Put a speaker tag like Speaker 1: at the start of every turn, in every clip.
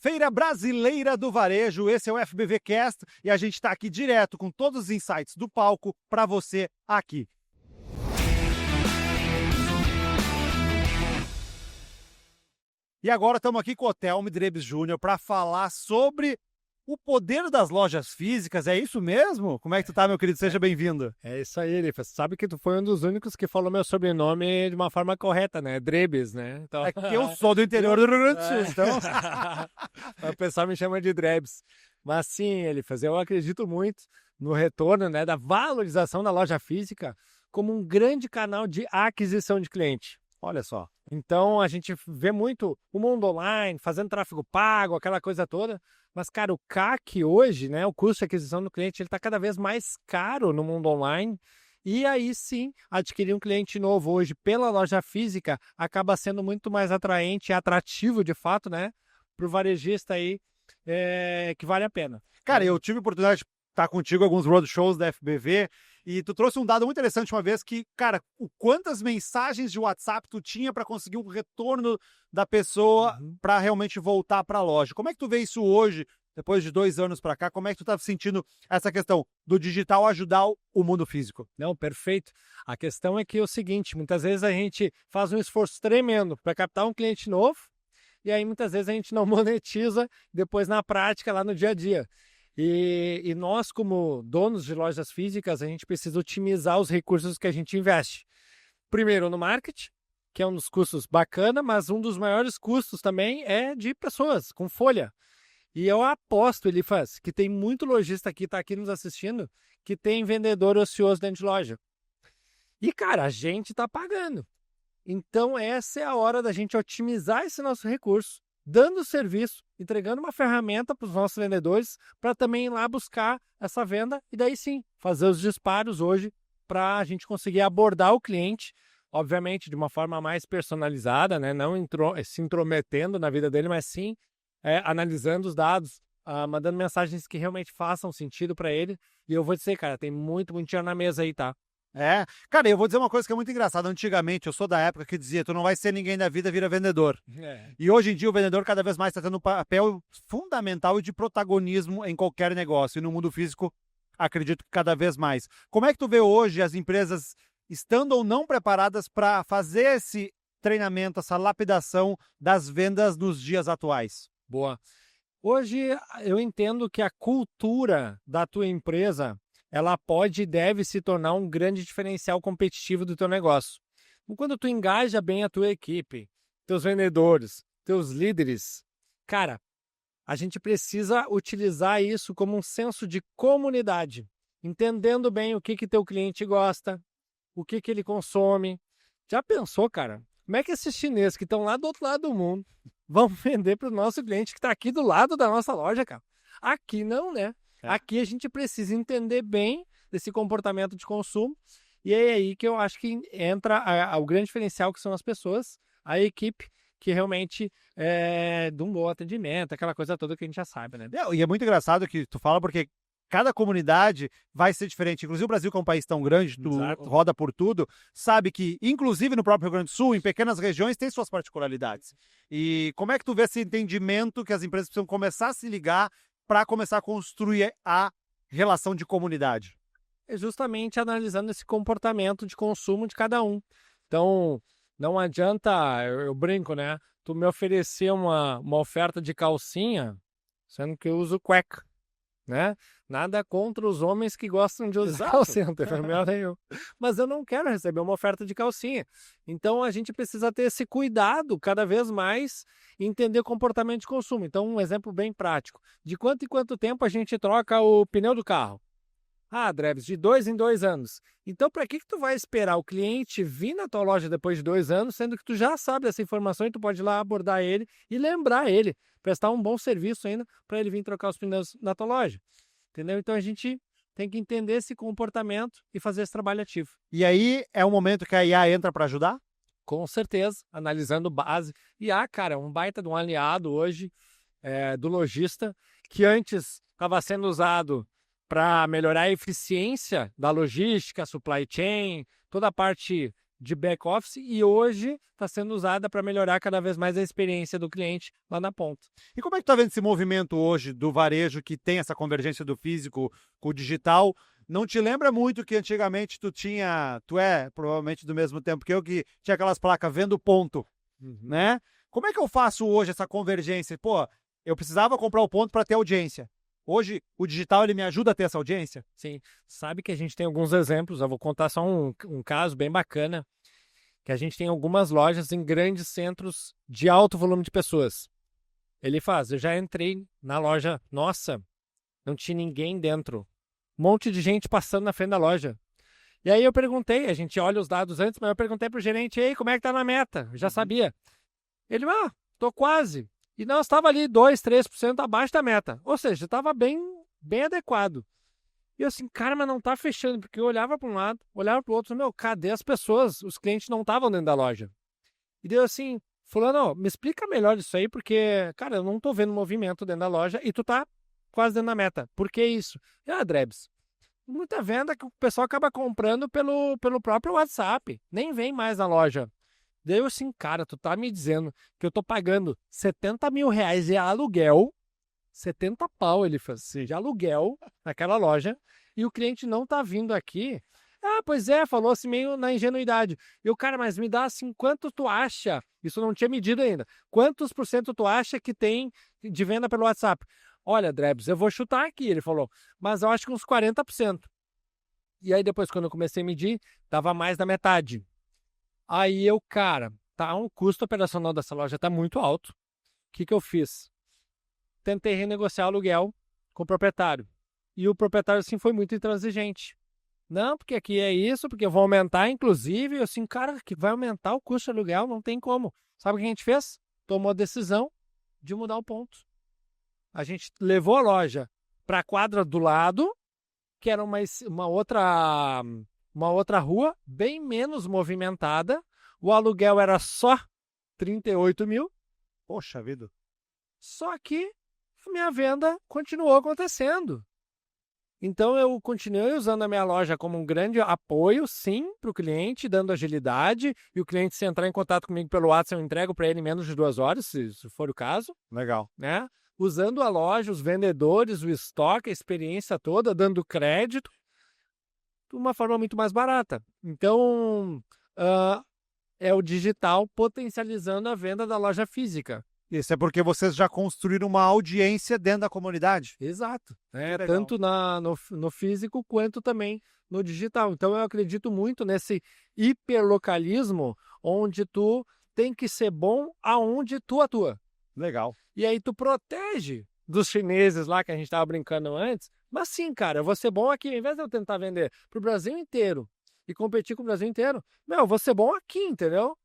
Speaker 1: Feira Brasileira do Varejo, esse é o FBV Cast e a gente está aqui direto com todos os insights do palco para você aqui. E agora estamos aqui com o Othelme Drebes Júnior para falar sobre o poder das lojas físicas. É isso mesmo? Como é que tu tá, meu querido? Seja bem-vindo.
Speaker 2: É isso aí, Elifa. Sabe que tu foi um dos únicos que falou meu sobrenome de uma forma correta, né? Drebes, né? Então...
Speaker 1: É que eu sou do interior do Rio Grande do Sul, então...
Speaker 2: O pessoal me chama de Drebes. Mas sim, Elifa, eu acredito muito no retorno, né, da valorização da loja física como um grande canal de aquisição de cliente.
Speaker 1: Olha só.
Speaker 2: Então, a gente vê muito o mundo online, fazendo tráfego pago, aquela coisa toda. Mas, cara, o CAC hoje, né, o custo de aquisição do cliente, ele está cada vez mais caro no mundo online. E aí, sim, adquirir um cliente novo hoje pela loja física acaba sendo muito mais atraente e atrativo, de fato, né, para o varejista aí, que vale a pena.
Speaker 1: Cara, eu tive a oportunidade de estar contigo em alguns roadshows da FBV e tu trouxe um dado muito interessante uma vez que, cara, quantas mensagens de WhatsApp tu tinha para conseguir um retorno da pessoa para realmente voltar para a loja. Como é que tu vê isso hoje, depois de 2 anos para cá? Como é que tu tá sentindo essa questão do digital ajudar o mundo físico?
Speaker 2: Não, perfeito. A questão é que é o seguinte, muitas vezes a gente faz um esforço tremendo para captar um cliente novo e aí muitas vezes a gente não monetiza depois na prática, lá no dia a dia. E nós, como donos de lojas físicas, a gente precisa otimizar os recursos que a gente investe. Primeiro, no marketing, que é um dos custos bacana, mas um dos maiores custos também é de pessoas, com folha. E eu aposto, Elifas, que tem muito lojista que está aqui nos assistindo, que tem vendedor ocioso dentro de loja. E, cara, a gente está pagando. Então, essa é a hora da gente otimizar esse nosso recurso, dando serviço, entregando uma ferramenta para os nossos vendedores para também ir lá buscar essa venda e daí sim, fazer os disparos hoje para a gente conseguir abordar o cliente, obviamente de uma forma mais personalizada, né? Não se intrometendo na vida dele, mas sim analisando os dados, mandando mensagens que realmente façam sentido para ele. E eu vou dizer, cara, tem muito dinheiro na mesa aí, tá?
Speaker 1: Cara, eu vou dizer uma coisa que é muito engraçada. Antigamente, eu sou da época que dizia, tu não vai ser ninguém da vida, vira vendedor. E hoje em dia o vendedor cada vez mais está tendo um papel fundamental e de protagonismo em qualquer negócio. E no mundo físico, acredito que cada vez mais. Como é que tu vê hoje as empresas estando ou não preparadas para fazer esse treinamento, essa lapidação das vendas nos dias atuais?
Speaker 2: Boa. Hoje eu entendo que a cultura da tua empresa ela pode e deve se tornar um grande diferencial competitivo do teu negócio. Quando tu engaja bem a tua equipe, teus vendedores, teus líderes, cara, a gente precisa utilizar isso como um senso de comunidade, entendendo bem o que teu cliente gosta, o que ele consome. Já pensou, cara? Como é que esses chineses que estão lá do outro lado do mundo vão vender para o nosso cliente que está aqui do lado da nossa loja, cara? Aqui não, né? Aqui a gente precisa entender bem desse comportamento de consumo e é aí que eu acho que entra o grande diferencial que são as pessoas, a equipe que realmente de um bom atendimento, aquela coisa toda que a gente já sabe, né?
Speaker 1: E é muito engraçado que tu fala porque cada comunidade vai ser diferente. Inclusive o Brasil, que é um país tão grande, tu roda por tudo, sabe que, inclusive no próprio Rio Grande do Sul, em pequenas regiões, tem suas particularidades. E como é que tu vê esse entendimento que as empresas precisam começar a se ligar para começar a construir a relação de comunidade?
Speaker 2: É justamente analisando esse comportamento de consumo de cada um. Então, não adianta, eu brinco, né? Tu me oferecer uma oferta de calcinha, sendo que eu uso cueca, né? Nada contra os homens que gostam de usar calcinha, não tem problema nenhum. Mas eu não quero receber uma oferta de calcinha. Então a gente precisa ter esse cuidado cada vez mais e entender o comportamento de consumo. Então um exemplo bem prático. De quanto em quanto tempo a gente troca o pneu do carro? Drebs, de 2 em 2 anos. Então, para que tu vai esperar o cliente vir na tua loja depois de 2 anos, sendo que tu já sabe dessa informação e tu pode ir lá abordar ele e lembrar ele, prestar um bom serviço ainda para ele vir trocar os pneus na tua loja. Entendeu? Então, a gente tem que entender esse comportamento e fazer esse trabalho ativo.
Speaker 1: E aí, é o momento que a IA entra para ajudar?
Speaker 2: Com certeza, analisando base. IA, cara, um baita de um aliado hoje do lojista, que antes estava sendo usado para melhorar a eficiência da logística, supply chain, toda a parte de back-office e hoje está sendo usada para melhorar cada vez mais a experiência do cliente lá na ponta.
Speaker 1: E como é que tu tá vendo esse movimento hoje do varejo que tem essa convergência do físico com o digital? Não te lembra muito que antigamente tu é provavelmente do mesmo tempo que eu, que tinha aquelas placas vendo ponto, né? Como é que eu faço hoje essa convergência? Pô, eu precisava comprar o ponto para ter audiência. Hoje, o digital ele me ajuda a ter essa audiência?
Speaker 2: Sim, sabe que a gente tem alguns exemplos, eu vou contar só um caso bem bacana, que a gente tem algumas lojas em grandes centros de alto volume de pessoas. Ele faz, eu já entrei na loja, nossa, não tinha ninguém dentro. Um monte de gente passando na frente da loja. E aí eu perguntei, a gente olha os dados antes, mas eu perguntei pro gerente, ei, como é que tá na meta? Eu já sabia. Ele, tô quase. E nós estava ali 2, 3% abaixo da meta. Ou seja, estava bem adequado. E eu assim, cara, mas não tá fechando, porque eu olhava para um lado, olhava para o outro, meu, cadê as pessoas? Os clientes não estavam dentro da loja. E deu assim, fulano, me explica melhor isso aí, porque, cara, eu não tô vendo movimento dentro da loja e tu tá quase dentro da meta. Por que isso? Drebs, muita venda que o pessoal acaba comprando pelo próprio WhatsApp, nem vem mais na loja. Daí eu assim, cara, tu tá me dizendo que eu tô pagando 70 mil reais de aluguel, 70 pau ele faz, de aluguel naquela loja, e o cliente não tá vindo aqui. Pois é, falou assim meio na ingenuidade. E o cara, mas me dá assim, quanto tu acha? Isso não tinha medido ainda. Quantos por cento tu acha que tem de venda pelo WhatsApp? Olha, Drebs, eu vou chutar aqui, ele falou, mas eu acho que uns 40%. E aí depois, quando eu comecei a medir, dava mais da metade. Aí eu, cara, o custo operacional dessa loja tá muito alto. O que eu fiz? Tentei renegociar o aluguel com o proprietário. E o proprietário, assim, foi muito intransigente. Não, porque aqui é isso, porque eu vou aumentar, inclusive. Eu assim, cara, que vai aumentar o custo de aluguel, não tem como. Sabe o que a gente fez? Tomou a decisão de mudar o ponto. A gente levou a loja para a quadra do lado, que era uma outra rua, bem menos movimentada. O aluguel era só 38 mil.
Speaker 1: Poxa vida.
Speaker 2: Só que a minha venda continuou acontecendo. Então eu continuei usando a minha loja como um grande apoio, sim, para o cliente, dando agilidade. E o cliente, se entrar em contato comigo pelo WhatsApp, eu entrego para ele em menos de 2 horas, se for o caso.
Speaker 1: Legal.
Speaker 2: Né? Usando a loja, os vendedores, o estoque, a experiência toda, dando crédito, de uma forma muito mais barata. Então, é o digital potencializando a venda da loja física.
Speaker 1: Isso é porque vocês já construíram uma audiência dentro da comunidade.
Speaker 2: Exato. Tanto no físico quanto também no digital. Então eu acredito muito nesse hiperlocalismo onde tu tem que ser bom aonde tu atua.
Speaker 1: Legal.
Speaker 2: E aí tu protege dos chineses lá que a gente estava brincando antes. Mas sim, cara, eu vou ser bom aqui. Ao invés de eu tentar vender para o Brasil inteiro e competir com o Brasil inteiro, eu vou ser bom aqui, entendeu?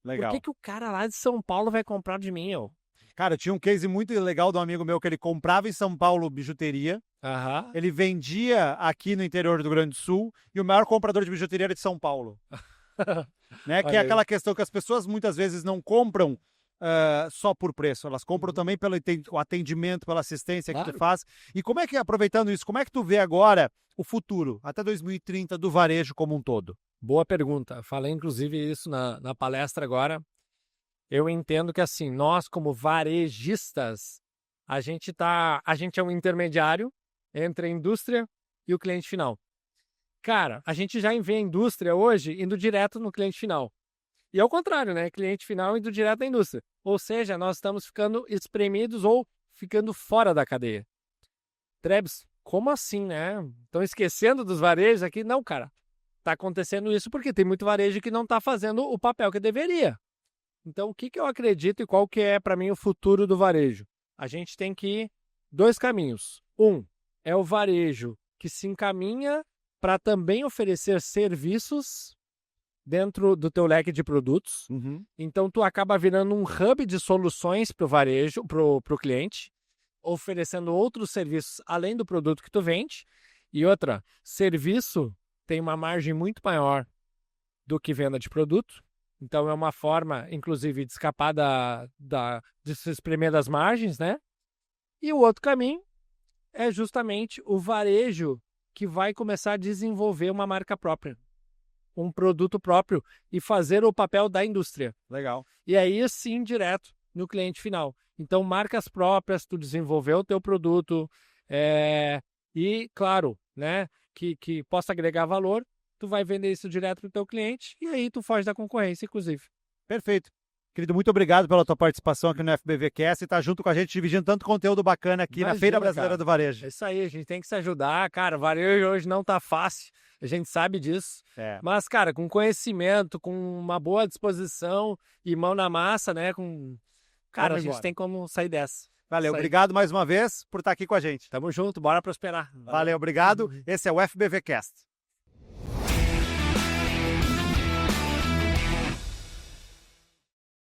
Speaker 1: Legal.
Speaker 2: Por que o cara lá de São Paulo vai comprar de mim,
Speaker 1: Cara, tinha um case muito legal de um amigo meu que ele comprava em São Paulo bijuteria. Ele vendia aqui no interior do Rio Grande do Sul e o maior comprador de bijuteria era de São Paulo. Né? Que é aquela questão que as pessoas muitas vezes não compram só por preço, elas compram também pelo atendimento, pela assistência que tu faz. E como é que, aproveitando isso, como é que tu vê agora o futuro, até 2030, do varejo como um todo?
Speaker 2: Boa pergunta. Falei, inclusive, isso na palestra agora. Eu entendo que, assim, nós, como varejistas, a gente é um intermediário entre a indústria e o cliente final. Cara, a gente já vê a indústria hoje indo direto no cliente final. E ao contrário, né? Cliente final indo direto na indústria. Ou seja, nós estamos ficando espremidos ou ficando fora da cadeia. Drebs, como assim, né? Estão esquecendo dos varejos aqui? Não, cara. Está acontecendo isso porque tem muito varejo que não está fazendo o papel que deveria. Então, o que eu acredito e qual que é, para mim, o futuro do varejo? A gente tem que ir 2 caminhos. Um é o varejo que se encaminha para também oferecer serviços dentro do teu leque de produtos. Então, tu acaba virando um hub de soluções para o varejo, para o cliente, oferecendo outros serviços além do produto que tu vende. E outra, serviço tem uma margem muito maior do que venda de produto. Então, é uma forma, inclusive, de escapar de se espremer das margens, né? E o outro caminho é justamente o varejo que vai começar a desenvolver uma marca própria. um produto próprio e fazer o papel da indústria.
Speaker 1: Legal.
Speaker 2: E aí sim, direto no cliente final. Então, marcas próprias, tu desenvolveu o teu produto e, claro, né, que possa agregar valor, tu vai vender isso direto para o teu cliente e aí tu foge da concorrência, inclusive.
Speaker 1: Perfeito. Querido, muito obrigado pela tua participação aqui no FBVcast e tá junto com a gente dividindo tanto conteúdo bacana aqui na Feira Brasileira do Varejo.
Speaker 2: É isso aí, a gente tem que se ajudar, cara. O varejo hoje não tá fácil, a gente sabe disso. Mas, cara, com conhecimento, com uma boa disposição e mão na massa, né? Cara, a gente tem como sair dessa.
Speaker 1: Valeu, obrigado mais uma vez por estar aqui com a gente.
Speaker 2: Tamo junto, bora prosperar.
Speaker 1: Valeu, obrigado. Esse é o FBVcast.